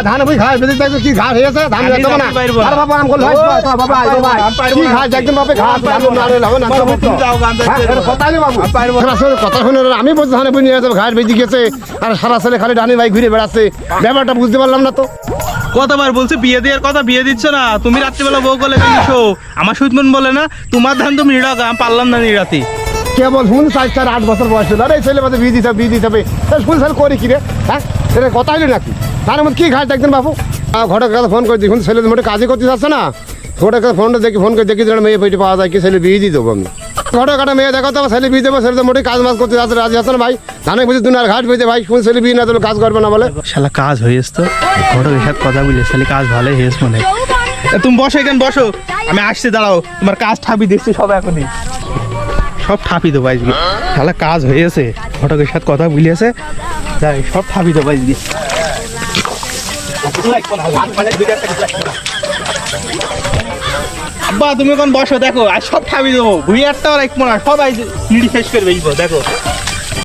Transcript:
ধান বই খায় বেদিক দেখো কি ঘাস হয়েছে ধান যেতে না আর বাবা আম কল ভাই বাবা আইবো ভাই কি ঘাস একদম বাবা ঘাস ধান না রে হবে না তুমি যাও গান দেখতে কথা নেই বাবু কথা শুনে আমি বলছি ধানে বই নিয়ে যাবো ঘাস বেদি গেছে আর সারা ছেলে খালি ডানি ভাই ঘুরে বেড়াচ্ছে ব্যাপারটা বুঝতে পারলাম না তো কতবার বলছি বিয়ে দেওয়ার কথা বিয়ে দিচ্ছ না তুমি রাত্রিবেলা বউ গলে নিছো আমার সুতমন বলে না তোমার ধান তুমি নিড়াও আমি পারলাম না নিড়াতি কেবল শুন 4 8 বছর বয়স ছিল আরে ছেলে বাদে বিয়ে দিতে হবে স্কুল সাল করি কি রে হ্যাঁ সেটা কথা হইলো নাকি তার মধ্যে কি ঘাস দেখতেন বাবু ঘটক কাছে ফোন করে দেখুন ছেলে মোটে কাজই করতে যাচ্ছে না ঘটক কাছে ফোনটা দেখি ফোন করে দেখি মেয়ে পেটে পাওয়া যায় কি ছেলে বিয়ে দিয়ে দেবো আমি ঘটক একটা মেয়ে দেখো তো ছেলে বিয়ে দেবো ছেলে তো মোটে কাজ মাজ করতে যাচ্ছে রাজি আছে না ভাই ধানে বুঝি দুনিয়ার ঘাট পেয়েছে ভাই কোন ছেলে বিয়ে না দিলে কাজ করবে না বলে শালা কাজ হয়েছে তো ঘটকের সাথে কথা বলে শালি কাজ ভালোই হয়েছে মনে তুমি বসো এখানে বসো আমি আসছি দাঁড়াও তোমার কাজ ঠাপি দেখছি সব এখনই সব ঠাপি দেবো আজকে শালা কাজ হয়েছে ঘটকের সাথে কথা বলিয়েছে যাই সব ঠাপি দেবো আজকে আব্বা তুমি এখন বসো দেখো আর সব ঠাপি দেবো ভুই একটা আর এক মনে সব আজ নিড়ি শেষ করবে দেখো